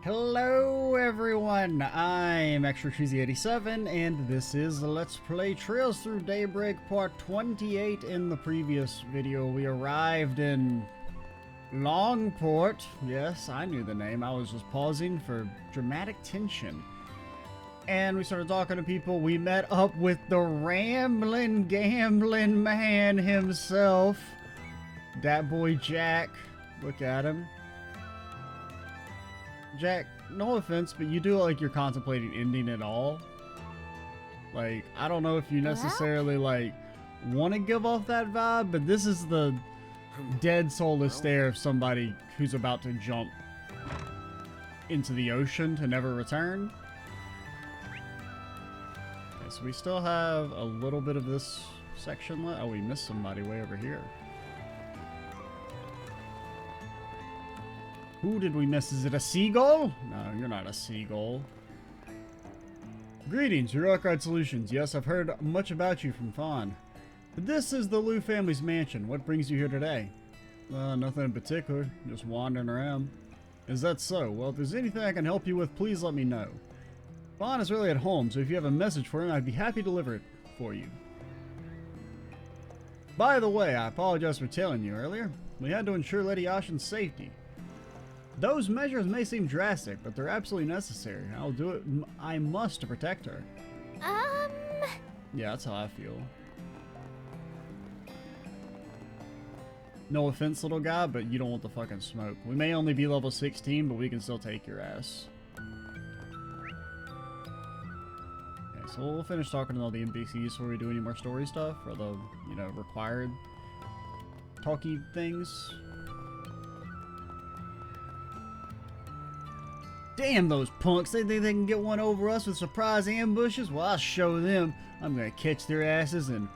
Hello everyone, I'm ExtraCheesy87 and this is Let's Play Trails Through Daybreak Part 28. In the previous video we arrived in Longport. Yes, I knew the name, I was just pausing for dramatic tension. And we started talking to people. We met up with the rambling, gambling man himself. Dat boy Jack, look at him. Jack, no offense, but you do look like you're contemplating ending it all. Like, I don't know if you necessarily, like, want to give off that vibe, but this is the dead soulless stare of somebody who's about to jump into the ocean to never return. Okay, so we still have a little bit of this section left. Oh, we missed somebody way over here. Who did we miss? Is it a seagull? No, you're not a seagull. Greetings, Rock Ride Solutions. Yes, I've heard much about you from Fawn. But this is the Liu family's mansion. What brings you here today? Nothing in particular. Just wandering around. Is that so? Well, if there's anything I can help you with, please let me know. Fawn is really at home, so if you have a message for him, I'd be happy to deliver it for you. By the way, I apologize for telling you earlier. We had to ensure Lady Ashen's safety. Those measures may seem drastic, but they're absolutely necessary. I'll do it. I must to protect her. Yeah, that's how I feel. No offense, little guy, but you don't want the fucking smoke. We may only be level 16, but we can still take your ass. Okay, so we'll finish talking to all the NPCs before we do any more story stuff, or the, you know, required talky things. Damn those punks, they think they can get one over us with surprise ambushes? Well, I'll show them. I'm gonna catch their asses and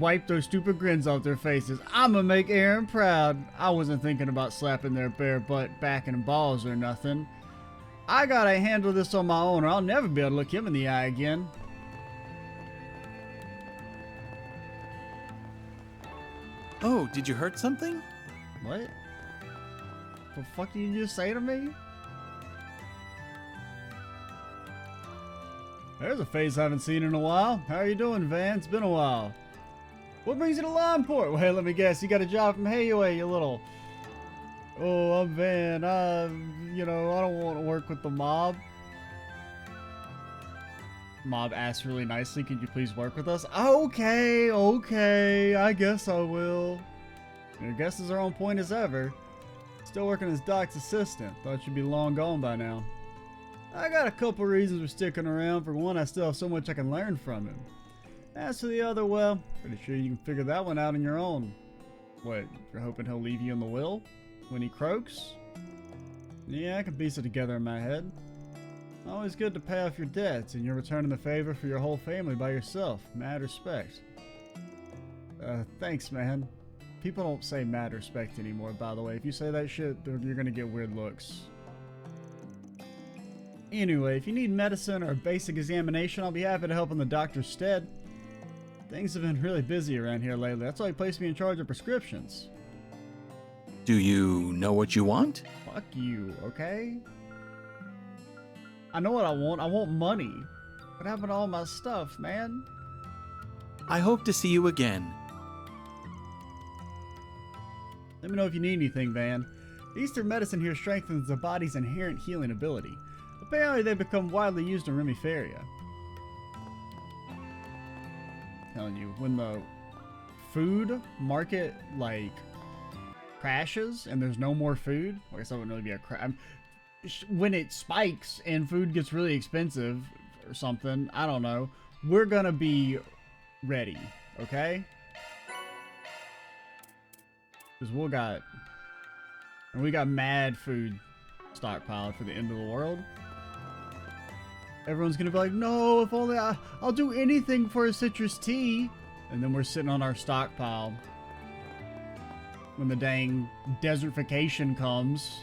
wipe those stupid grins off their faces. I'm gonna make Aaron proud. I wasn't thinking about slapping their bare butt back in balls or nothing. I gotta handle this on my own or I'll never be able to look him in the eye again. Oh, did you hurt something? What? The fuck did you just say to me? There's a face I haven't seen in a while. How are you doing, Van? It's been a while. What brings you to Longport? Well, hey, let me guess. You got a job from Hayaway, you little... Oh, I'm Van. You know, I don't want to work with the mob. Mob asks really nicely, could you please work with us? Okay, I guess I will. Your guesses are on point as ever. Still working as Doc's assistant. Thought you'd be long gone by now. I got a couple reasons for sticking around. For one, I still have so much I can learn from him. As for the other, well, pretty sure you can figure that one out on your own. What, you're hoping he'll leave you in the will? When he croaks? Yeah, I can piece it together in my head. Always good to pay off your debts, and you're returning the favor for your whole family by yourself. Mad respect. Thanks, man. People don't say mad respect anymore, by the way. If you say that shit, you're gonna get weird looks. Anyway, if you need medicine or a basic examination, I'll be happy to help in the doctor's stead. Things have been really busy around here lately. That's why he placed me in charge of prescriptions. Do you know what you want? Fuck you, okay? I know what I want. I want money. What happened to all my stuff, man? I hope to see you again. Let me know if you need anything, Van. The Eastern medicine here strengthens the body's inherent healing ability. Apparently they become widely used in Remiferia. Telling you, when the food market, like, crashes and there's no more food, I guess that wouldn't really be a crash. When it spikes and food gets really expensive or something, I don't know, we're gonna be ready, okay? Because we got mad food stockpiled for the end of the world. Everyone's gonna be like, no, if only I'll do anything for a citrus tea. And then we're sitting on our stockpile when the dang desertification comes.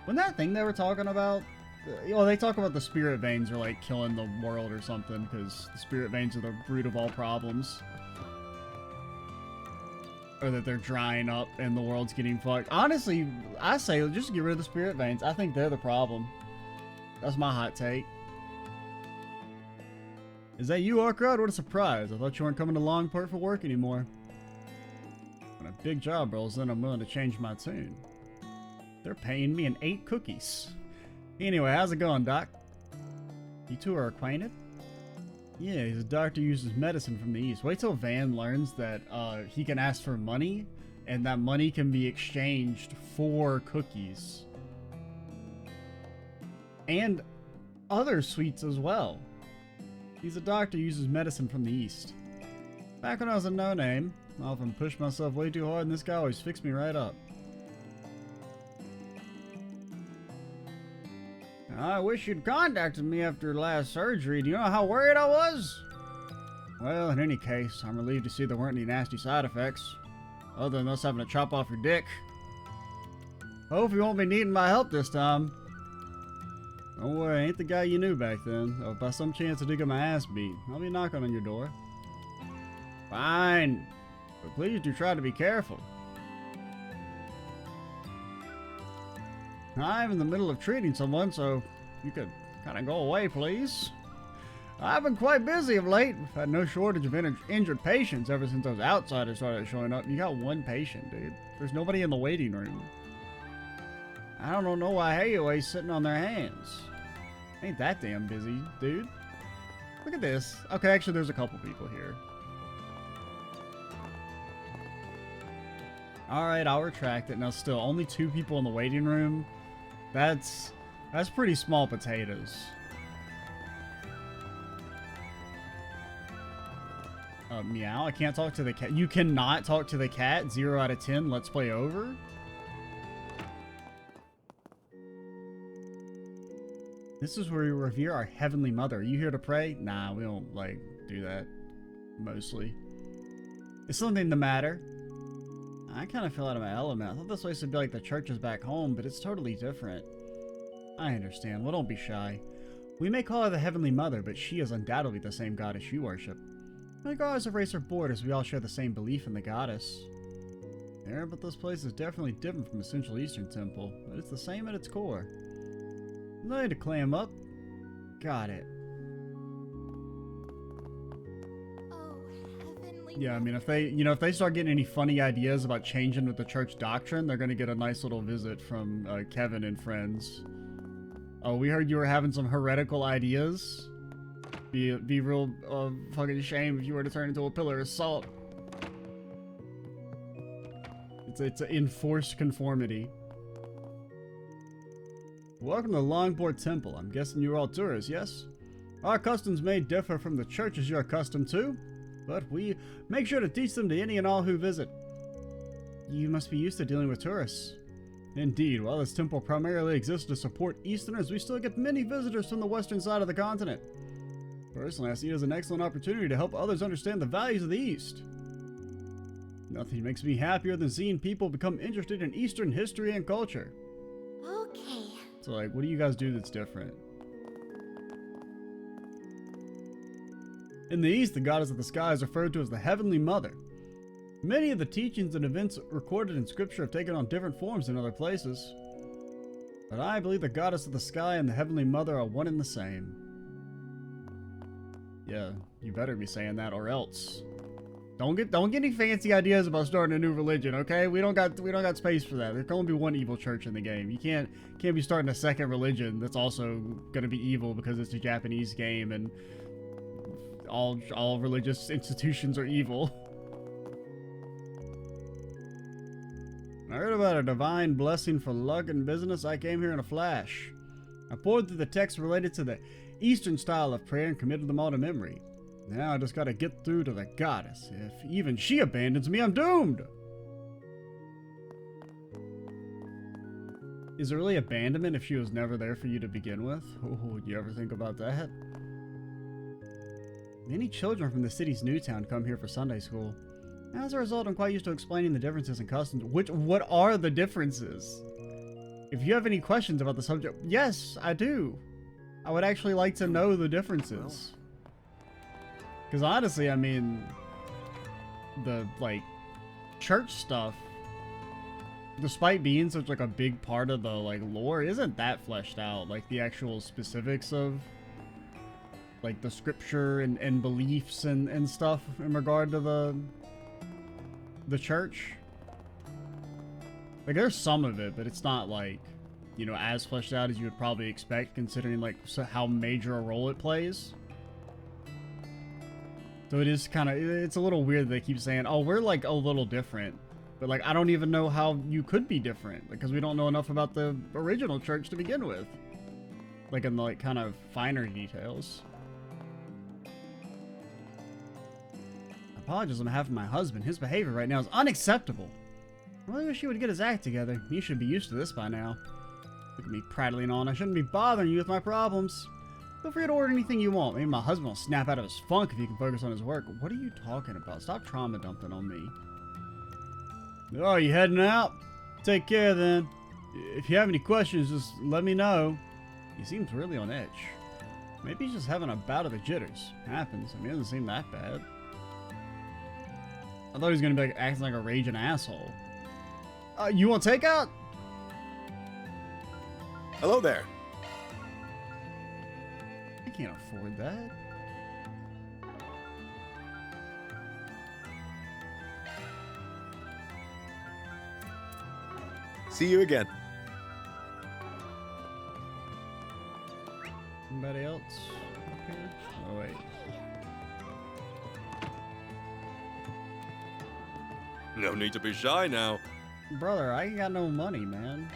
When that thing they were talking about, they talk about the spirit veins are like killing the world or something because the spirit veins are the root of all problems. or that they're drying up and the world's getting fucked. Honestly, I say just get rid of the spirit veins. I think they're the problem. That's my hot take. Is that you, Orkrod? What a surprise. I thought you weren't coming to Longport for work anymore. When a big job rolls in, I'm willing to change my tune. They're paying me in 8 cookies. Anyway, how's it going, Doc? You two are acquainted? Yeah, he's a doctor who uses medicine from the East. Wait till Van learns that he can ask for money, and that money can be exchanged for cookies. And other sweets as well. He's a doctor who uses medicine from the East. Back when I was a no-name, I often pushed myself way too hard, and this guy always fixed me right up. I wish you'd contacted me after last surgery. Do you know how worried I was? Well, in any case, I'm relieved to see there weren't any nasty side effects, other than us having to chop off your dick. Hope you won't be needing my help this time. Don't worry, I ain't the guy you knew back then. If by some chance I do get my ass beat, I'll be knocking on your door. Fine, but please do try to be careful. I'm in the middle of treating someone, so you could kind of go away, please. I've been quite busy of late. We've had no shortage of injured patients ever since those outsiders started showing up. You got one patient, dude. There's nobody in the waiting room. I don't know why Hayaway's sitting on their hands. Ain't that damn busy, dude. Look at this. Okay, actually, there's a couple people here. Alright, I'll retract it. Now, still, only 2 people in the waiting room. That's pretty small potatoes. Meow, I can't talk to the cat. You cannot talk to the cat. 0 out of 10. Let's play over. This is where we revere our Heavenly Mother. Are you here to pray? Nah, we don't, like, do that. Mostly. Is something the matter? I kind of fell out of my element. I thought this place would be like the churches back home, but it's totally different. I understand. Well, don't be shy. We may call her the Heavenly Mother, but she is undoubtedly the same goddess you worship. Regardless of race or borders, we all share the same belief in the goddess. Yeah, but this place is definitely different from a Central Eastern temple, but it's the same at its core. No need to clam up. Got it. Yeah, I mean, if they start getting any funny ideas about changing with the church doctrine, they're gonna get a nice little visit from Kevin and friends. Oh, we heard you were having some heretical ideas. Be real fucking shame if you were to turn into a pillar of salt. It's an enforced conformity. Welcome to the Longport Temple. I'm guessing you're all tourists, yes? Our customs may differ from the churches you're accustomed to, but we make sure to teach them to any and all who visit. You must be used to dealing with tourists. Indeed, while this temple primarily exists to support Easterners, we still get many visitors from the western side of the continent. Personally, I see it as an excellent opportunity to help others understand the values of the East. Nothing makes me happier than seeing people become interested in Eastern history and culture. Okay. So, like, what do you guys do that's different? In the East, the goddess of the sky is referred to as the Heavenly Mother. Many of the teachings and events recorded in Scripture have taken on different forms in other places. But I believe the goddess of the sky and the Heavenly Mother are one and the same. Yeah, you better be saying that or else. Don't get any fancy ideas about starting a new religion, okay? We don't got space for that. There can only be one evil church in the game. You can't be starting a second religion that's also gonna be evil because it's a Japanese game and all religious institutions are evil. I heard about a divine blessing for luck and business. I came here in a flash. I poured through the texts related to the Eastern style of prayer and committed them all to memory. Now I just gotta get through to the goddess. If even she abandons me, I'm doomed! Is it really abandonment if she was never there for you to begin with? Oh, you ever think about that? Many children from the city's new town come here for Sunday school. As a result, I'm quite used to explaining the differences in customs. What are the differences? If you have any questions about the subject, yes, I do. I would actually like to know the differences. Because honestly, I mean, the, like, church stuff, despite being such like a big part of the like lore, isn't that fleshed out. Like the actual specifics of like the scripture and beliefs and stuff in regard to the church. Like there's some of it, but it's not like, you know, as fleshed out as you would probably expect, considering like how major a role it plays. So it is kind of, it's a little weird that they keep saying, oh, we're like a little different. But like, I don't even know how you could be different, because we don't know enough about the original church to begin with. Like in the like kind of finer details. I apologize on behalf of my husband. His behavior right now is unacceptable. I really wish he would get his act together. You should be used to this by now. Look at me prattling on. I shouldn't be bothering you with my problems. Feel free to order anything you want. Maybe my husband will snap out of his funk if he can focus on his work. What are you talking about? Stop trauma dumping on me. Oh, you heading out? Take care then. If you have any questions, just let me know. He seems really on edge. Maybe he's just having a bout of the jitters. Happens. I mean, it doesn't seem that bad. I thought he was going to be like, acting like a raging asshole. You want takeout? Hello there. I can't afford that. See you again. Anybody else up here? Oh, wait. No need to be shy now. Brother, I ain't got no money, man.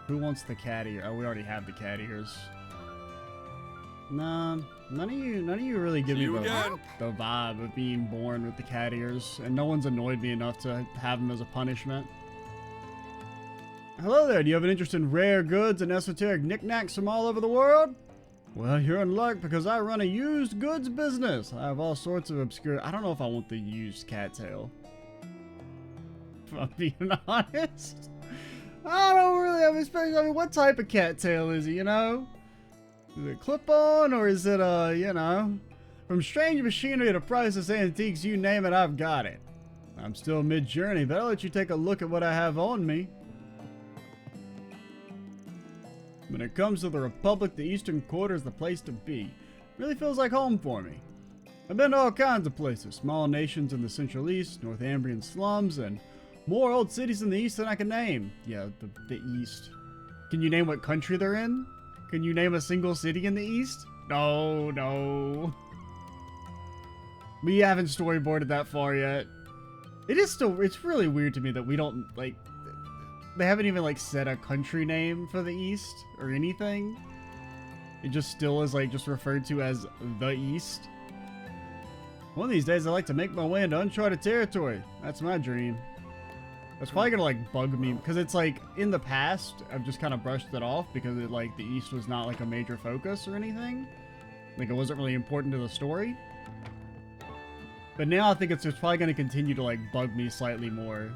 Who wants the cat ear? Oh, we already have the cat ears. Nah, none of you really give me the vibe of being born with the cat ears, and no one's annoyed me enough to have them as a punishment. Hello there, do you have an interest in rare goods and esoteric knickknacks from all over the world? Well, you're in luck because I run a used goods business. I have all sorts of obscure... I don't know if I want the used cattail. If I'm being honest. I don't really have especially. I mean, what type of cattail is it, you know? Is it clip-on or is it, you know? From strange machinery to priceless antiques, you name it, I've got it. I'm still mid-journey, but I'll let you take a look at what I have on me. When it comes to the Republic, the Eastern Quarter is the place to be. It really feels like home for me. I've been to all kinds of places, small nations in the Central East, Northumbrian slums, and more old cities in the East than I can name. Yeah, the East. Can you name what country they're in? Can you name a single city in the East? No, no. We haven't storyboarded that far yet. It's really weird to me that we don't, like, they haven't even, like, set a country name for the East or anything. It just still is, like, just referred to as the East. One of these days, I'd like to make my way into uncharted territory. That's my dream. That's probably gonna, like, bug me, because it's, like, in the past, I've just kind of brushed it off because, it, like, the East was not, like, a major focus or anything. Like, it wasn't really important to the story. But now I think it's just probably gonna continue to, like, bug me slightly more.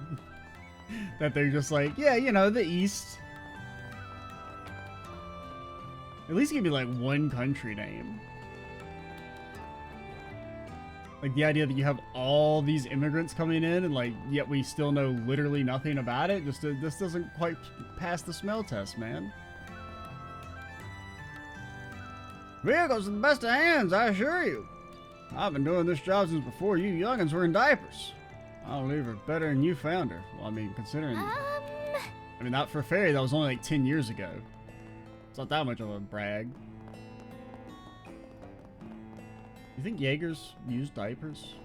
That they're just like, yeah, you know, the East. At least give me, like, one country name. Like, the idea that you have all these immigrants coming in and, like, yet we still know literally nothing about it. Just, this doesn't quite pass the smell test, man. Vehicles are the best of hands, I assure you. I've been doing this job since before you youngins were in diapers. I'll leave her better than you found her. Well, I mean, considering... I mean, not for Fairy, that was only like 10 years ago. It's not that much of a brag. You think Jaegers use diapers?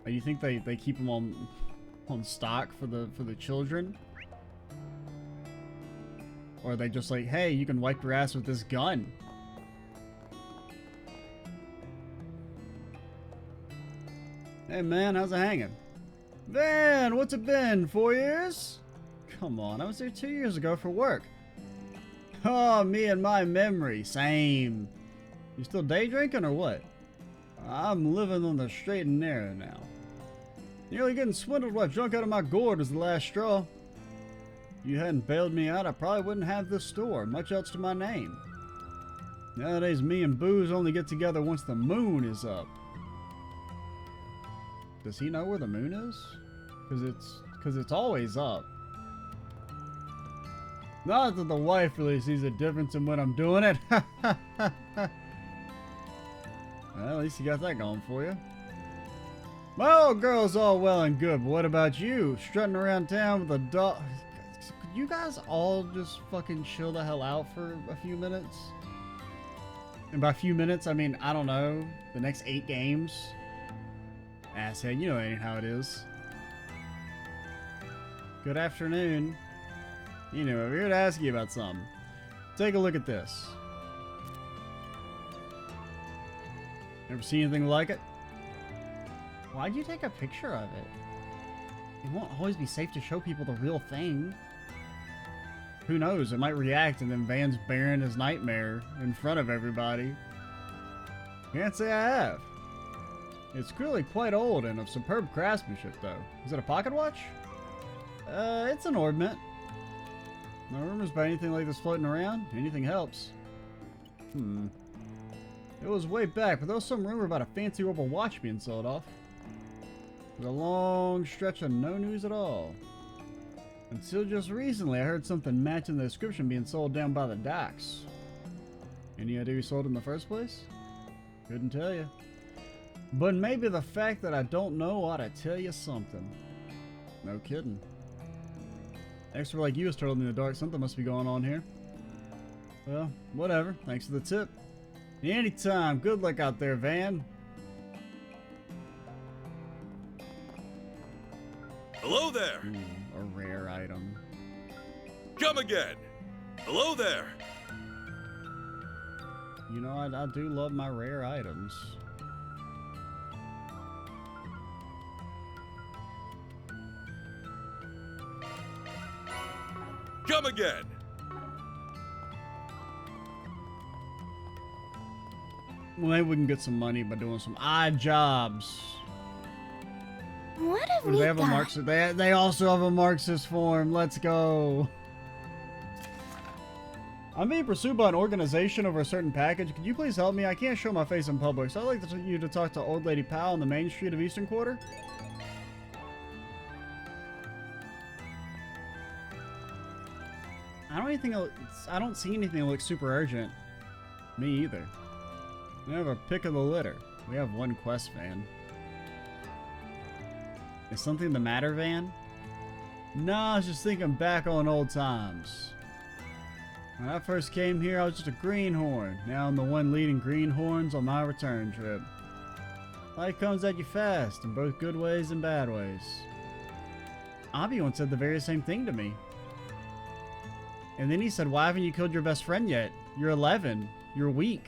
Or you think they keep them on stock for the children? Or are they just like, hey, you can wipe your ass with this gun? Hey man, how's it hanging? Van, what's it been? 4 years? Come on, I was there 2 years ago for work. Oh, me and my memory, same. You still day drinking or what? I'm living on the straight and narrow now. Nearly getting swindled while drunk out of my gourd was the last straw. If you hadn't bailed me out, I probably wouldn't have this store, much else to my name. Nowadays, me and booze only get together once the moon is up. Does he know where the moon is? Because it's always up. Not that the wife really sees a difference in when I'm doing it. Well, at least you got that going for you. Well, girl's all well and good, but what about you? Strutting around town with a dog. Could you guys all just fucking chill the hell out for a few minutes? And by a few minutes, I mean, I don't know, the next 8 games? Asshead, you know that ain't how it is. Good afternoon. Anyway, we're here to ask you about something. Take a look at this. Ever seen anything like it? Why'd you take a picture of it? It won't always be safe to show people the real thing. Who knows, it might react and then Van's bearing his nightmare in front of everybody. Can't say I have. It's clearly quite old and of superb craftsmanship though. Is it a pocket watch? It's an ornament. No rumors about anything like this floating around? Anything helps. It was way back, but there was some rumor about a fancy orbital watch being sold off. It was a long stretch of no news at all. Until just recently, I heard something matching the description being sold down by the docks. Any idea who sold it in the first place? Couldn't tell you. But maybe the fact that I don't know ought to tell you something. No kidding. Expert like you is totally in the dark. Something must be going on here. Well, whatever. Thanks for the tip. Anytime. Good luck out there, Van. Hello there. Ooh, a rare item. Come again. Hello there. You know, I do love my rare items. Come again. Well, maybe we can get some money by doing some odd jobs. What have Or we do they have a got? Marxist? They also have a Marxist form. Let's go. I'm being pursued by an organization over a certain package. Could you please help me? I can't show my face in public, so I'd like you to talk to Old Lady Powell on the main street of Eastern Quarter. I don't see anything that looks super urgent. Me either. We have a pick of the litter. We have one quest, Van. Is something the matter, Van? Nah, I was just thinking back on old times. When I first came here, I was just a greenhorn. Now I'm the one leading greenhorns on my return trip. Life comes at you fast, in both good ways and bad ways. Abby once said the very same thing to me. And then he said, why haven't you killed your best friend yet? You're 11. You're weak.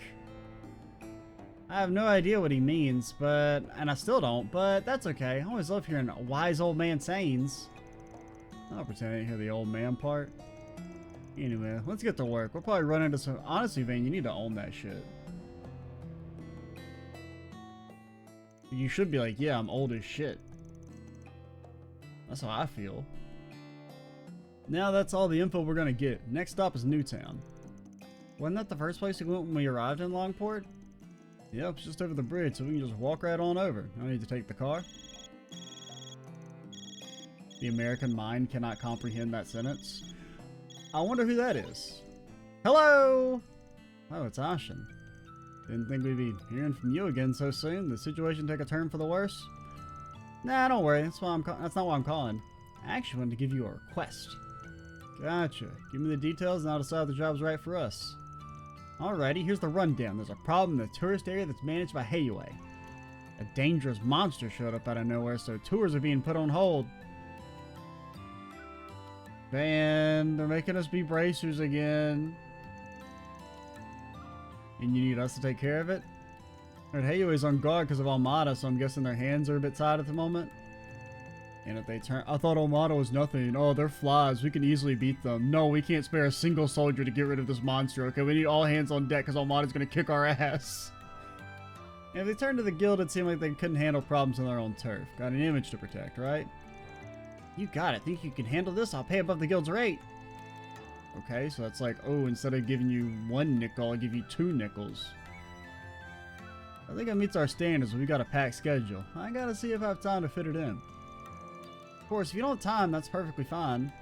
I have no idea what he means, and I still don't, but that's okay. I always love hearing wise old man sayings. I'll pretend I didn't hear the old man part. Anyway, let's get to work. We'll probably run into some... Honestly, Vane, you need to own that shit. You should be like, yeah, I'm old as shit. That's how I feel. Now that's all the info we're gonna get. Next stop is Newtown. Wasn't that the first place we went when we arrived in Longport? Yep, it's just over the bridge, so we can just walk right on over. I don't need to take the car. The American mind cannot comprehend that sentence. I wonder who that is. Hello! Oh, it's Ashen. Didn't think we'd be hearing from you again so soon. The situation take a turn for the worse? Nah, don't worry. That's not why I'm calling. I actually wanted to give you a request. Gotcha. Give me the details and I'll decide if the job's right for us. Alrighty, here's the rundown. There's a problem in the tourist area that's managed by Hayue. A dangerous monster showed up out of nowhere, so tours are being put on hold. Man, they're making us be bracers again. And you need us to take care of it? Alright, Hayue's on guard because of Almada, so I'm guessing their hands are a bit tied at the moment. And if they turn... I thought Almada was nothing. Oh, they're flies. We can easily beat them. No, we can't spare a single soldier to get rid of this monster. Okay, we need all hands on deck because Almada's going to kick our ass. And if they turned to the guild, it seemed like they couldn't handle problems on their own turf. Got an image to protect, right? You got it. Think you can handle this? I'll pay above the guild's rate. Okay, so that's like, oh, instead of giving you 1 nickel, I'll give you 2 nickels. I think it meets our standards, but we got a packed schedule. I gotta see if I have time to fit it in. Of course, if you don't have time, that's perfectly fine.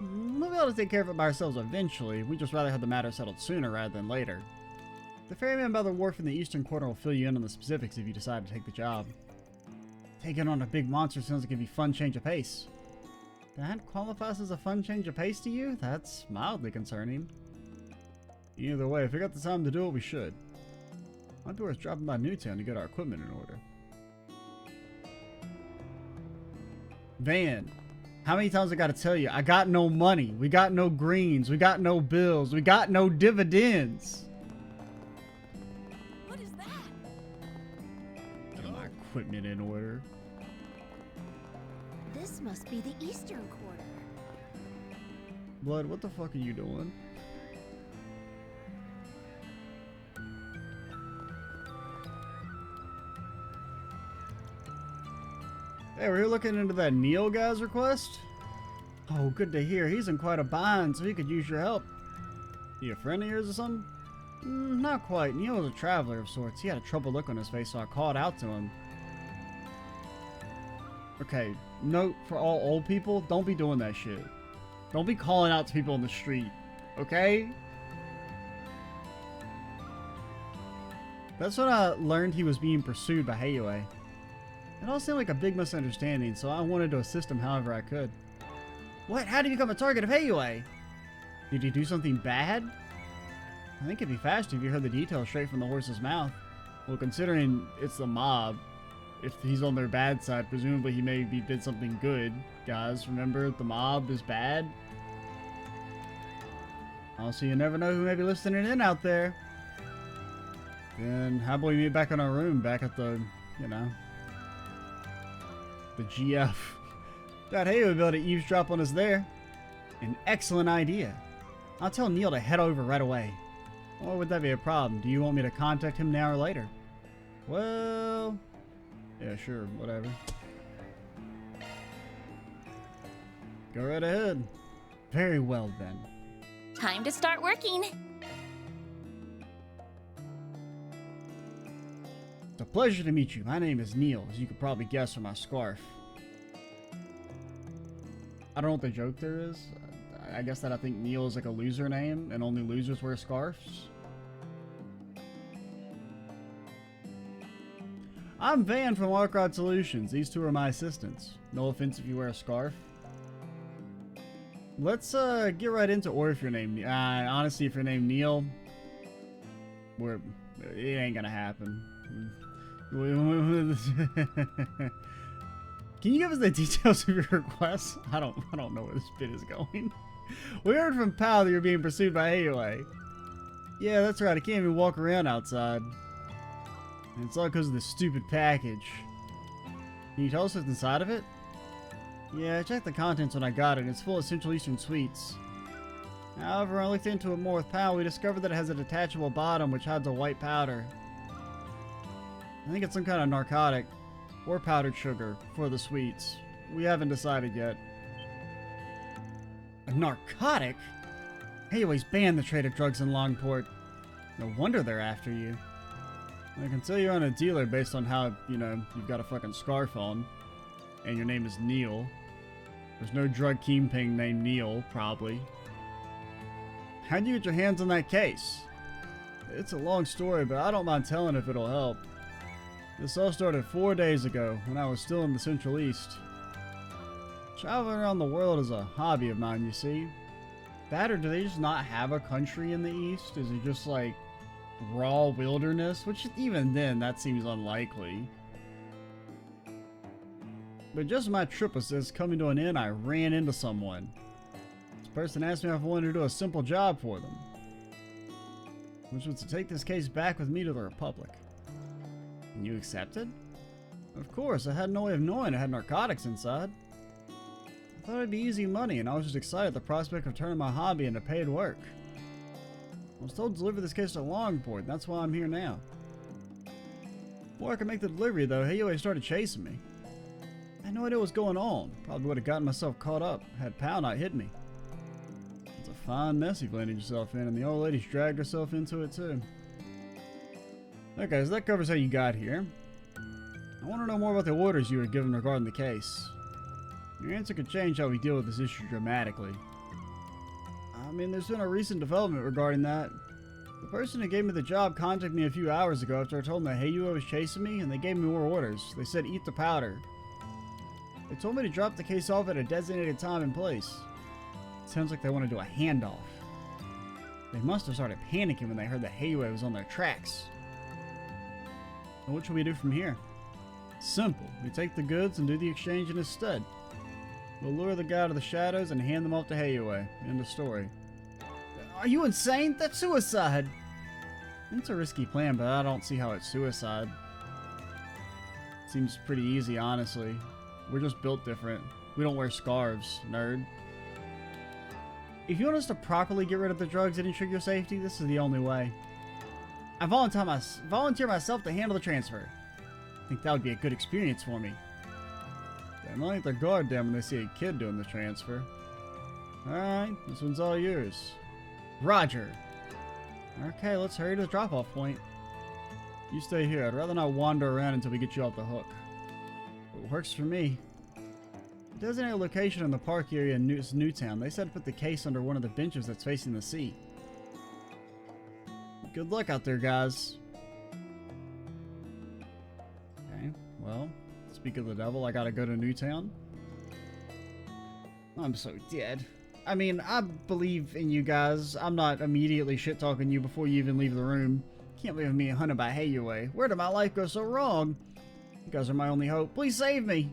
We'll be able to take care of it by ourselves eventually. We'd just rather have the matter settled sooner rather than later. The ferryman by the wharf in the eastern quarter will fill you in on the specifics if you decide to take the job. Taking on a big monster sounds like it'd be a fun change of pace. That qualifies as a fun change of pace to you? That's mildly concerning. Either way, if we got the time to do it, we should. Might be worth dropping by Newtown to get our equipment in order. Van, how many times I gotta tell you? I got no money. We got no greens. We got no bills. We got no dividends. What is that? Get my equipment in order. This must be the eastern quarter. Blood, what the fuck are you doing? Hey, we're here looking into that Neil guy's request? Oh, good to hear. He's in quite a bind, so he could use your help. You a friend of yours or something? Not quite. Neil was a traveler of sorts. He had a troubled look on his face, so I called out to him. Okay, note for all old people, don't be doing that shit. Don't be calling out to people on the street, okay? That's when I learned he was being pursued by Hayue. It all seemed like a big misunderstanding, so I wanted to assist him however I could. What? How did you become a target of Hayue? Did he do something bad? I think it'd be faster if you heard the details straight from the horse's mouth. Well, considering it's the mob, if he's on their bad side, presumably he maybe did something good. Guys, remember, the mob is bad. Also, you never know who may be listening in out there. Then how about we meet back in our room, back at the, you know, the GF. Doubt Hayue would be able to eavesdrop on us there. An excellent idea. I'll tell Neil to head over right away. Or would that be a problem? Do you want me to contact him now or later? Well, yeah, sure, whatever. Go right ahead. Very well then. Time to start working. It's a pleasure to meet you. My name is Neil, as you could probably guess from my scarf. I don't know what the joke there is. I guess that I think Neil is like a loser name, and only losers wear scarves. I'm Van from Arkrod Solutions. These two are my assistants. No offense if you wear a scarf. Let's get right into, or if your name, honestly, if your name Neil, it ain't gonna happen. Can you give us the details of your request? I don't know where this bit is going. We heard from Pal that you're being pursued by Hayue. Yeah, that's right. I can't even walk around outside. And it's all because of this stupid package. Can you tell us what's inside of it? Yeah, I checked the contents when I got it. It's full of Central Eastern sweets. However, when I looked into it more with Pal, we discovered that it has a detachable bottom which hides a white powder. I think it's some kind of narcotic or powdered sugar for the sweets. We haven't decided yet. A narcotic? Hayue's banned the trade of drugs in Longport. No wonder they're after you. I can tell you're on a dealer based on how, you know, you've got a fucking scarf on. And your name is Neil. There's no drug kingpin named Neil, probably. How'd you get your hands on that case? It's a long story, but I don't mind telling if it'll help. This all started 4 days ago, when I was still in the Central East. Traveling around the world is a hobby of mine, you see. That, or do they just not have a country in the East? Is it just like raw wilderness? Which even then, that seems unlikely. But just as my trip was coming to an end, I ran into someone. This person asked me if I wanted to do a simple job for them, which was to take this case back with me to the Republic. And you accepted? Of course, I had no way of knowing it had narcotics inside. I thought it'd be easy money, and I was just excited at the prospect of turning my hobby into paid work. I was told to deliver this case to Longport, and that's why I'm here now. Before I could make the delivery, though, Hayue started chasing me. I had no idea what was going on. Probably would have gotten myself caught up had Pal not hit me. It's a fine mess you've landed yourself in, and the old lady's dragged herself into it too. Okay, so that covers how you got here. I want to know more about the orders you were given regarding the case. Your answer could change how we deal with this issue dramatically. I mean, there's been a recent development regarding that. The person who gave me the job contacted me a few hours ago after I told them that Heiyue was chasing me, and they gave me more orders. They said eat the powder. They told me to drop the case off at a designated time and place. It sounds like they want to do a handoff. They must have started panicking when they heard that Heiyue was on their tracks. So what should we do from here? Simple. We take the goods and do the exchange in his stead. We'll lure the guy to the shadows and hand them off to Heiyue. End of story. Are you insane? That's suicide! It's a risky plan, but I don't see how it's suicide. Seems pretty easy, honestly. We're just built different. We don't wear scarves, nerd. If you want us to properly get rid of the drugs and ensure your safety, this is the only way. I volunteer myself to handle the transfer. I think that would be a good experience for me. They might their guard down when they see a kid doing the transfer. Alright, this one's all yours. Roger. Okay, let's hurry to the drop-off point. You stay here. I'd rather not wander around until we get you off the hook. It works for me. Designated location in the park area in Newtown. They said put the case under one of the benches that's facing the sea. Good luck out there, guys. Okay, well, speak of the devil, I gotta go to Newtown. I'm so dead. I mean, I believe in you guys. I'm not immediately shit-talking you before you even leave the room. Can't believe I'm being hunted by Heiyue. Where did my life go so wrong? You guys are my only hope. Please save me!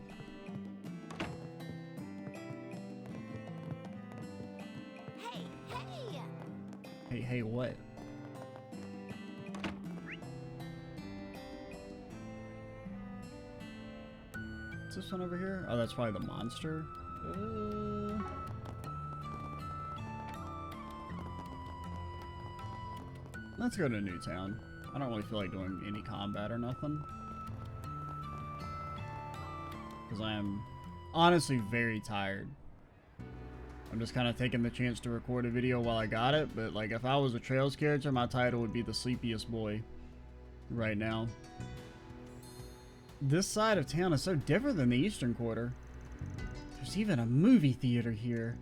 Hey, what? Is this one over here? Oh, that's probably the monster. Let's go to Newtown. I don't really feel like doing any combat or nothing. Because I am honestly very tired. I'm just kind of taking the chance to record a video while I got it, but like if I was a Trails character, my title would be the sleepiest boy right now. This side of town is so different than the Eastern Quarter. There's even a movie theater here.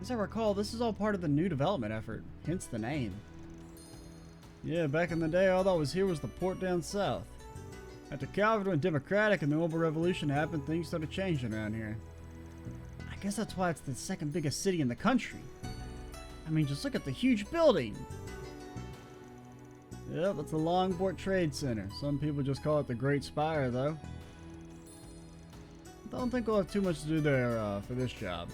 As I recall, this is all part of the new development effort, hence the name. Yeah, back in the day, all that was here was the port down south. After Calvert went democratic and the Oil Revolution happened, things started changing around here. I guess that's why it's the second biggest city in the country. I mean, just look at the huge building. Yep, that's the Longport Trade Center. Some people just call it the Great Spire, though. Don't think we'll have too much to do there for this job.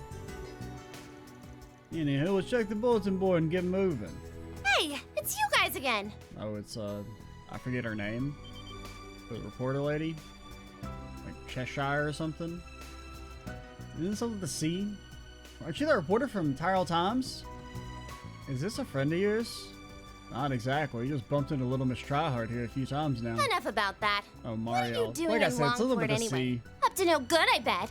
Anywho, let's check the bulletin board and get moving. Hey, it's you guys again. Oh, it's, I forget her name. The reporter lady? Like Cheshire or something? Isn't this something with the sea? Aren't you the reporter from Tyrell Times? Is this a friend of yours? Not exactly. You just bumped into Little Miss Tryhard here a few times now. Enough about that. Oh, Mario. What are you doing like I in said, it's a little Longport bit of anyway? sea. Up to no good, I bet.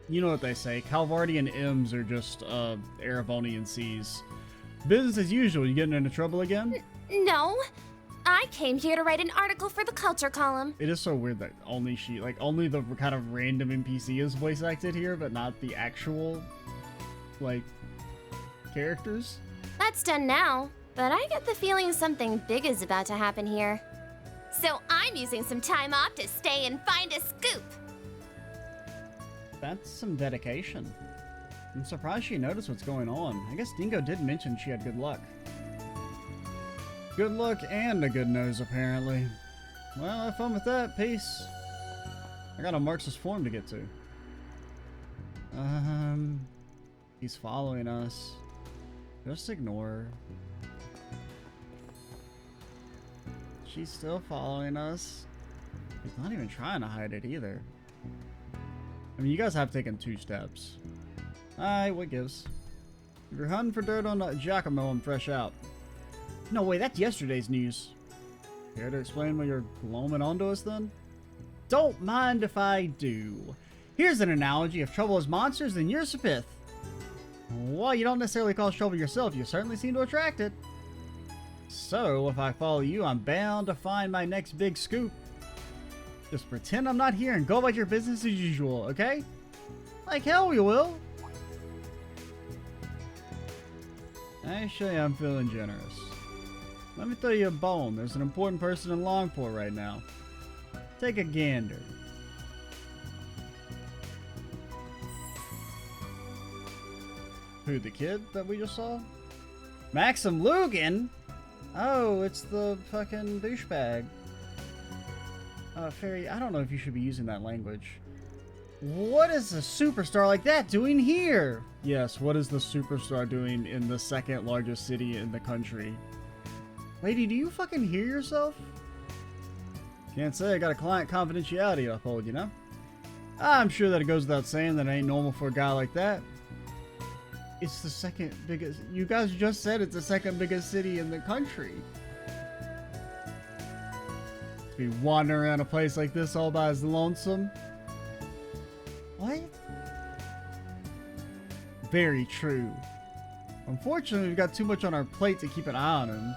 You know what they say. Calvardian M's are just, Erebonian C's. Business as usual. You getting into trouble again? No. I came here to write an article for the culture column. It is so weird that only the kind of random NPC is voice acted here, but not the actual, like, characters. That's done now, but I get the feeling something big is about to happen here. So I'm using some time off to stay and find a scoop. That's some dedication. I'm surprised she noticed what's going on. I guess Dingo did mention she had good luck. Good luck and a good nose, apparently. Well, have fun with that. Peace. I got a Marxist form to get to. He's following us. Just ignore her. She's still following us. He's not even trying to hide it either. I mean, you guys have taken 2 steps. Alright, what gives? If you're hunting for dirt on Giacomo, I'm fresh out. No way, that's yesterday's news. Care to explain what you're gloaming onto us then? Don't mind if I do. Here's an analogy. If trouble is monsters, then you're Sepith. Well, you don't necessarily cause trouble yourself. You certainly seem to attract it. So, if I follow you, I'm bound to find my next big scoop. Just pretend I'm not here and go about your business as usual, okay? Like hell we will. Actually, I'm feeling generous. Let me throw you a bone. There's an important person in Longport right now. Take a gander. Who, the kid that we just saw? Maxim Lugan? Oh, it's the fucking douchebag. Fairy, I don't know if you should be using that language. What is a superstar like that doing here? Yes, what is the superstar doing in the second largest city in the country? Lady, do you fucking hear yourself? Can't say I got a client confidentiality to uphold, you know? I'm sure that it goes without saying that it ain't normal for a guy like that. It's the second biggest... You guys just said it's the second biggest city in the country. To be wandering around a place like this all by his lonesome. What? Very true. Unfortunately, we've got too much on our plate to keep an eye on him.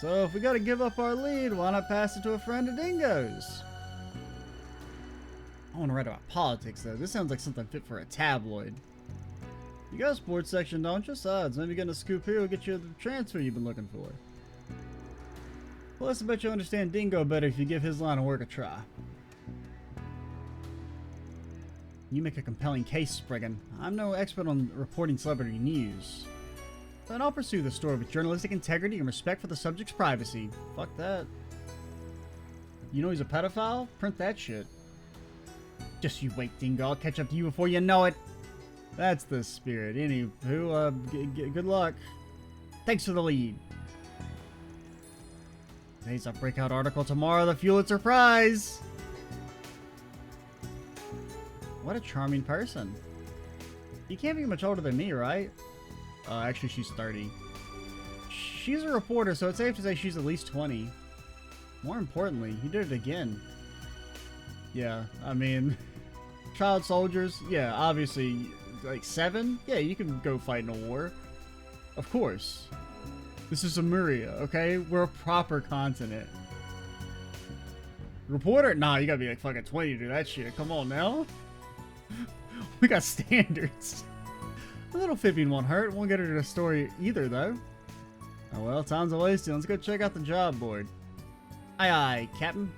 So if we gotta give up our lead, why not pass it to a friend of Dingo's? I want to write about politics though. This sounds like something fit for a tabloid. You got a sports section, don't you? Odds, maybe getting a scoop here will get you the transfer you've been looking for. Plus, I bet you understand Dingo better if you give his line of work a try. You make a compelling case, Spriggan. I'm no expert on reporting celebrity news. Then I'll pursue the story with journalistic integrity and respect for the subject's privacy. Fuck that. You know he's a pedophile? Print that shit. Just you wait, Dingo. I'll catch up to you before you know it. That's the spirit. Anywho, good luck. Thanks for the lead. Today's a breakout article, tomorrow the Fuelitzer Prize. What a charming person. You can't be much older than me, right? Actually, she's 30. She's a reporter, so it's safe to say she's at least 20. More importantly, he did it again. Yeah, I mean, child soldiers, yeah, obviously, like 7? Yeah, you can go fight in a war. Of course. This is Amuria, okay? We're a proper continent. Reporter? Nah, you gotta be like fucking 20 to do that shit. Come on now. We got standards. A little fibbing won't hurt. Won't get her to the story either, though. Oh well, time's a wasting. Let's go check out the job board. Aye aye, Captain.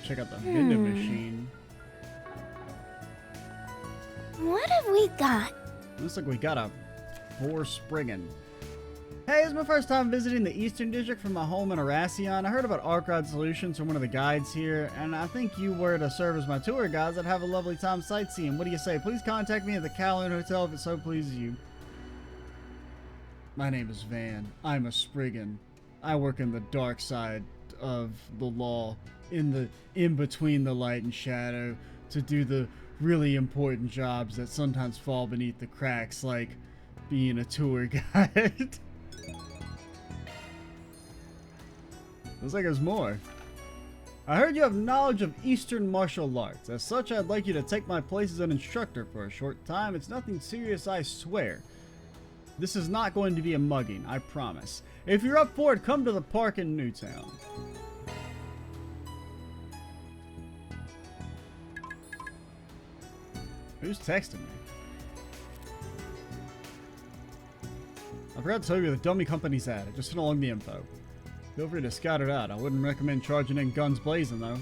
Check out the vending machine. What have we got? Looks like we got a 4 Spriggan. Hey, it's my first time visiting the Eastern District from my home in Arasion. I heard about Arkrod Solutions from one of the guides here, and I think you were to serve as my tour guides. I'd have a lovely time sightseeing. What do you say? Please contact me at the Kowloon Hotel if it so pleases you. My name is Van. I'm a Spriggan. I work in the dark side of the law, in between the light and shadow, to do the really important jobs that sometimes fall beneath the cracks, like being a tour guide. Looks like there's more. I heard you have knowledge of Eastern martial arts. As such, I'd like you to take my place as an instructor for a short time. It's nothing serious, I swear. This is not going to be a mugging, I promise. If you're up for it, come to the park in Newtown. Who's texting me? I forgot to tell you where the dummy company's at. I just sent along the info. Feel free to scout it out. I wouldn't recommend charging in guns blazing, though.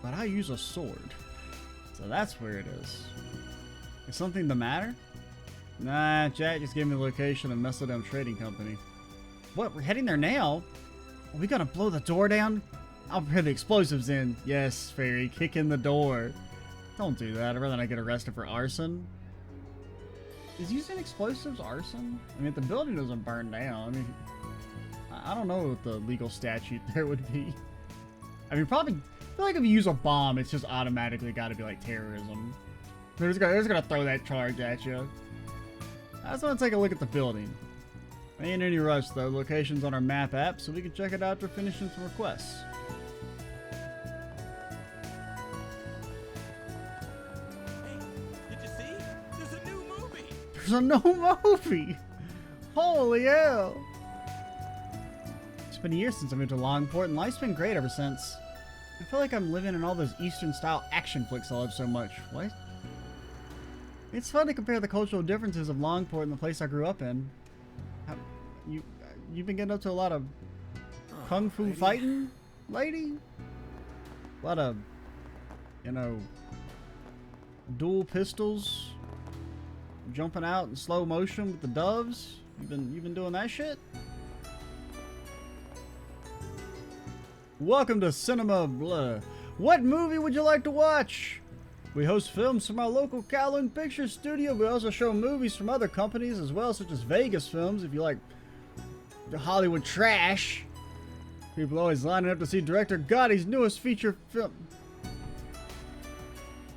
But I use a sword. So that's where it is. Is something the matter? Nah, Jack just gave me the location of Mesodome Trading Company. What? We're heading there now? Are we gonna blow the door down? I'll put the explosives in. Yes, Fairy, kick in the door. Don't do that. I'd rather not get arrested for arson. Is using explosives arson? I mean, if the building doesn't burn down, I mean, I don't know what the legal statute there would be. I mean, probably, I feel like if you use a bomb, it's just automatically got to be like terrorism. They're just gonna throw that charge at you. I just want to take a look at the building. Ain't any rush though. Location's on our map app, so we can check it out after finishing some requests. There's a no movie. Holy hell. It's been years since I've been to Longport, and life's been great ever since. I feel like I'm living in all those Eastern-style action flicks I love so much. What? It's fun to compare the cultural differences of Longport and the place I grew up in. You've been getting up to a lot of kung fu fighting, lady? A lot of, you know, dual pistols, jumping out in slow motion with the doves. You've been doing that shit? Welcome to Cinema Blah. What movie would you like to watch? We host films from our local Kowloon Picture Studio. We also show movies from other companies as well, such as Vegas films, if you like the Hollywood trash. People always lining up to see director Gotti's newest feature film.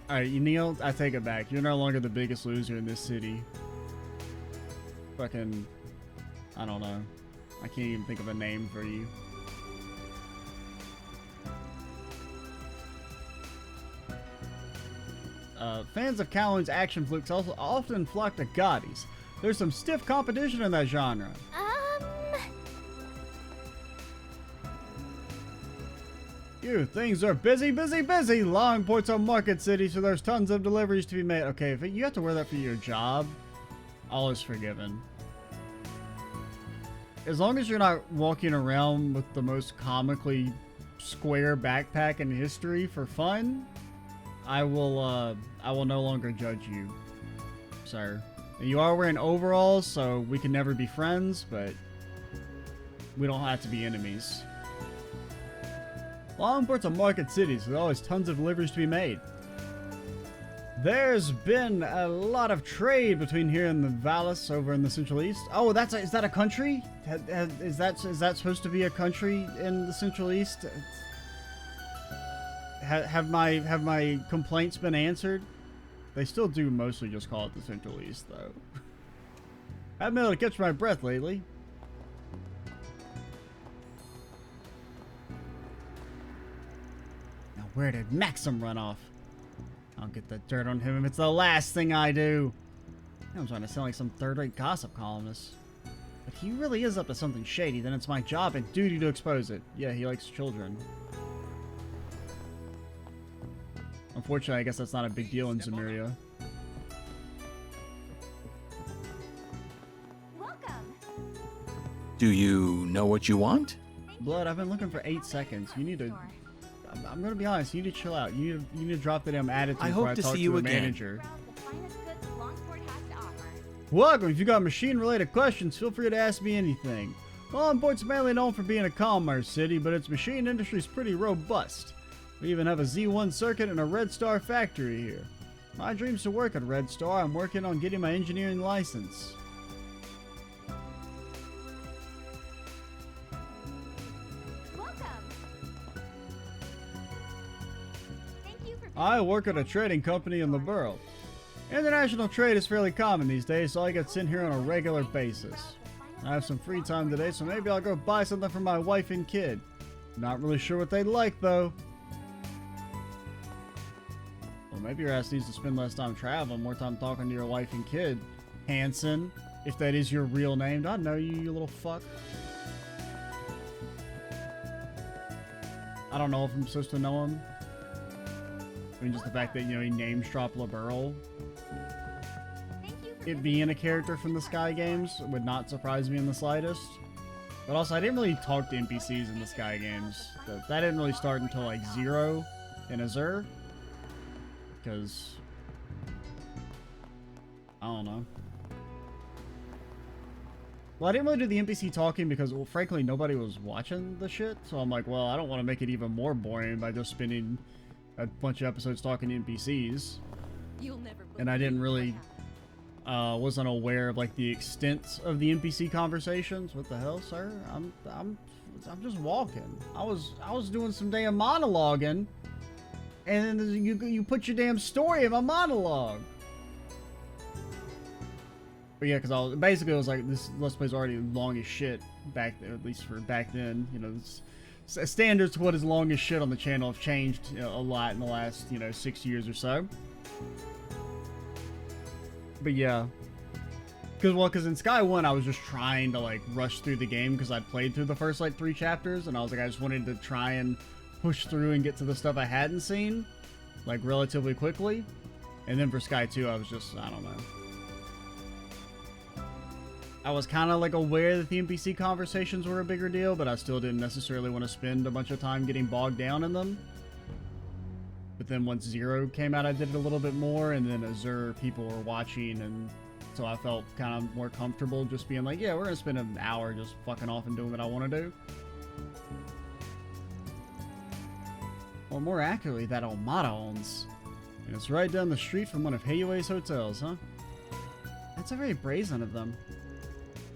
Alright, Neil, I take it back. You're no longer the biggest loser in this city. Fucking, I don't know. I can't even think of a name for you. Fans of Kowloon's action flicks also often flock to Gotti's. There's some stiff competition in that genre. Things are busy, busy, busy. Longport's a market city, so there's tons of deliveries to be made. Okay, if you have to wear that for your job, all is forgiven. As long as you're not walking around with the most comically square backpack in history for fun, I will no longer judge you, sir. You are wearing overalls, so we can never be friends, but we don't have to be enemies. Longport's a market city, so there's always tons of deliveries to be made. There's been a lot of trade between here and the Vallis over in the Central East. Oh, is that a country? Is that supposed to be a country in the Central East? Have my complaints been answered? They still do mostly just call it the Central East, though. I haven't been able to catch my breath lately. Now, where did Maxim run off? I'll get the dirt on him if it's the last thing I do. I'm trying to sound like some third-rate gossip columnist. But he really is up to something shady, then it's my job and duty to expose it. Yeah, he likes children. Unfortunately, I guess that's not a big deal in Zemuria. Welcome. Do you know what you want? Blood, I've been looking for 8 seconds. You need to... I'm gonna be honest, you need to chill out. You need to drop the damn attitude before I talk to the manager. Welcome. If you got machine-related questions, feel free to ask me anything. Longport's mainly known for being a commerce city, but its machine industry is pretty robust. We even have a Z1 circuit and a Red Star factory here. My dream's to work at Red Star. I'm working on getting my engineering license. I work at a trading company in the borough. International trade is fairly common these days, so I get sent here on a regular basis. I have some free time today, so maybe I'll go buy something for my wife and kid. Not really sure what they'd like, though. Well, maybe your ass needs to spend less time traveling, more time talking to your wife and kid. Hanson, if that is your real name. I know you, you little fuck. I don't know if I'm supposed to know him. I mean, just the fact that, you know, he names dropped LaBeryl. It being a character from the Sky games would not surprise me in the slightest. But also, I didn't really talk to NPCs in the Sky games. That didn't really start until, like, 0 in Azure. Because... I don't know. Well, I didn't really do the NPC talking because, well, frankly, nobody was watching the shit. So I'm like, well, I don't want to make it even more boring by just spending a bunch of episodes talking to NPCs. And I didn't really, wasn't aware of like the extent of the NPC conversations. What the hell, sir? I'm just walking. I was doing some damn monologuing, and then you put your damn story in my monologue. But yeah, because it was like, this Let's Play's already long as shit back there, at least for back then. You know, standards to what is long as shit on the channel have changed, you know, a lot in the last, 6 years or so. But yeah, Because in Sky 1, I was just trying to, like, rush through the game because I'd played through the first, like, 3 chapters, and I was like, I just wanted to try and push through and get to the stuff I hadn't seen, like, relatively quickly. And then for Sky 2, I was just, I don't know. I was kind of, like, aware that the NPC conversations were a bigger deal, but I still didn't necessarily want to spend a bunch of time getting bogged down in them. But then once Zero came out, I did it a little bit more, and then Azure people were watching, and so I felt kind of more comfortable just being like, yeah, we're going to spend an hour just fucking off and doing what I want to do. Or more accurately, that Almada owns. And it's right down the street from one of Heiuei's hotels, huh? That's very brazen of them.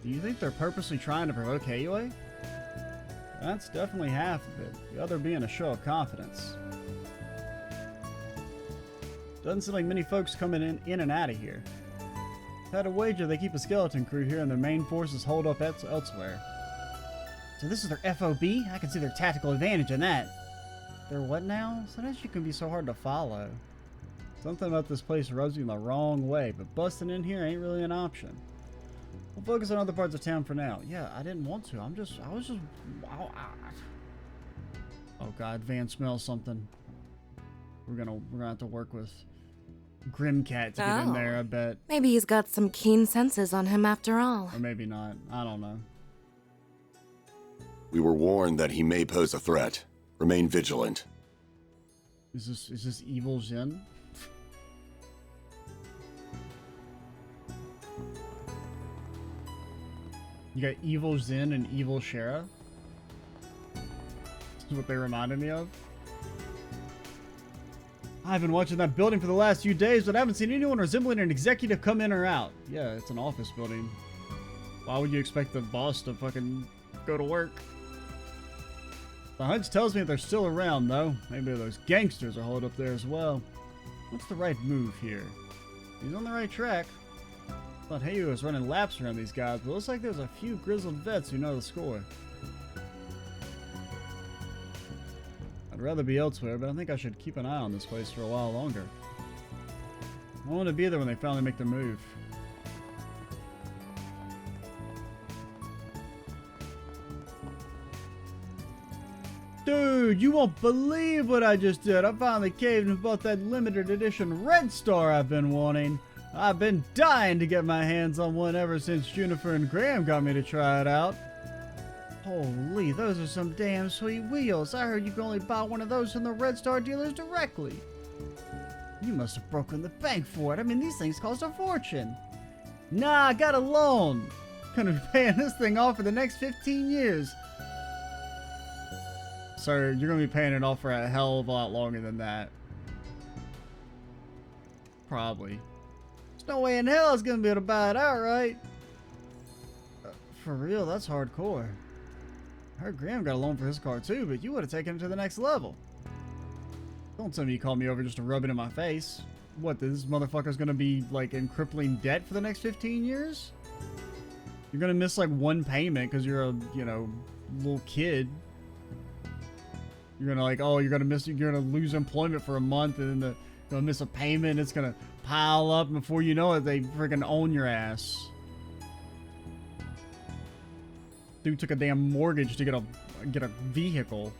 Do you think they're purposely trying to provoke Heiuei? That's definitely half of it. The other being a show of confidence. Doesn't seem like many folks coming in and out of here. Had a wager they keep a skeleton crew here and their main forces hold up elsewhere. So this is their FOB? I can see their tactical advantage in that. They're what now? Sometimes you can be so hard to follow. Something about this place rubs me the wrong way, but busting in here ain't really an option. We'll focus on other parts of town for now. Yeah, I didn't want to. Oh god, Van smells something. We're gonna have to work with Grimcat to get in there, I bet. Maybe he's got some keen senses on him after all. Or maybe not. I don't know. We were warned that he may pose a threat. Remain vigilant. Is this evil Jin? You got evil Zin and evil Shara? This is what they reminded me of. I've been watching that building for the last few days, but I haven't seen anyone resembling an executive come in or out. Yeah, it's an office building. Why would you expect the boss to fucking go to work? The hunch tells me that they're still around, though. Maybe those gangsters are holed up there as well. What's the right move here? He's on the right track. I thought Heiu was running laps around these guys, but it looks like there's a few grizzled vets who know the score. I'd rather be elsewhere, but I think I should keep an eye on this place for a while longer. I want to be there when they finally make their move. Dude, you won't believe what I just did. I finally caved and bought that limited edition Red Star I've been wanting. I've been dying to get my hands on one ever since Juniper and Graham got me to try it out. Holy, those are some damn sweet wheels. I heard you can only buy one of those from the Red Star dealers directly. You must have broken the bank for it. I mean, these things cost a fortune. Nah, I got a loan. Gonna be paying this thing off for the next 15 years. Sir, you're gonna be paying it off for a hell of a lot longer than that. Probably. There's no way in hell I was gonna be able to buy it outright. For real, that's hardcore. I heard Graham got a loan for his car too, but you would have taken it to the next level. Don't tell me you called me over just to rub it in my face. What, this motherfucker's gonna be like in crippling debt for the next 15 years? You're gonna miss like one payment because you're a, you know, little kid. You're gonna like, oh, you're gonna lose employment for a month and then you're gonna miss a payment. It's gonna pile up, and before you know it, they freaking own your ass. Dude took a damn mortgage to get a vehicle.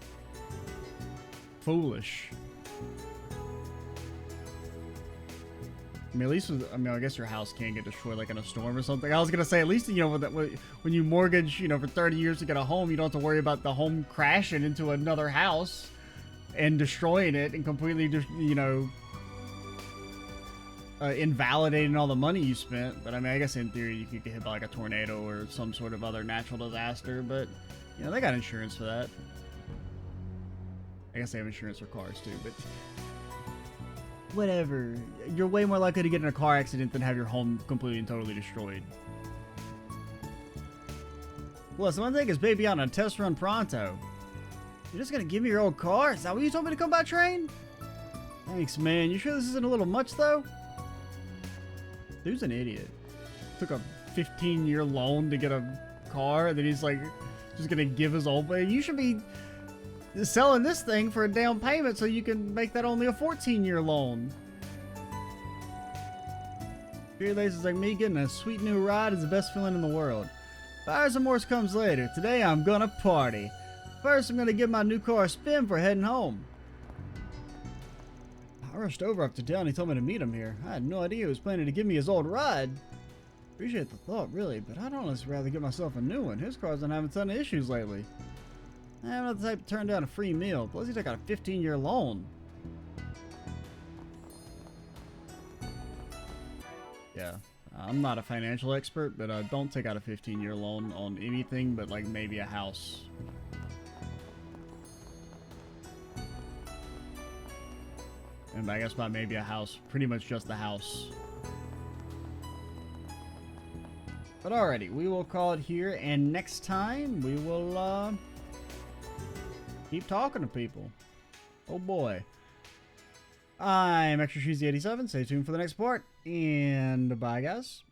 Foolish. I mean, at least I guess your house can't get destroyed like in a storm or something. I was gonna say, at least, you know, when you mortgage, you know, for 30 years to get a home, you don't have to worry about the home crashing into another house and destroying it and completely just, you know, invalidating all the money you spent. But I mean, I guess in theory you could get hit by like a tornado or some sort of other natural disaster. But you know, they got insurance for that. I guess they have insurance for cars too, but whatever. You're way more likely to get in a car accident than have your home completely and totally destroyed. Plus, one thing is baby on a test run pronto. You're just gonna give me your old car? Is that what you told me to come by train? Thanks, man. You sure this isn't a little much, though? Dude's an idiot. Took a 15-year loan to get a car, and then he's like, just gonna give his old... You should be selling this thing for a down payment so you can make that only a 14-year loan. Cheerleaders like me getting a sweet new ride is the best feeling in the world. Buyer's remorse comes later. Today I'm gonna party. First, I'm gonna give my new car a spin for heading home. I rushed over up to town. He told me to meet him here. I had no idea he was planning to give me his old ride. Appreciate the thought, really, but I'd honestly rather get myself a new one. His car's been having a ton of issues lately. I'm not the type to turn down a free meal. Plus, he took out a 15-year loan. Yeah, I'm not a financial expert, but don't take out a 15-year loan on anything but, like, maybe a house. And I guess by maybe a house, pretty much just the house. But alrighty, we will call it here, and next time we will keep talking to people. Oh boy. I'm Extra Cheesy 87. Stay tuned for the next part, and bye guys.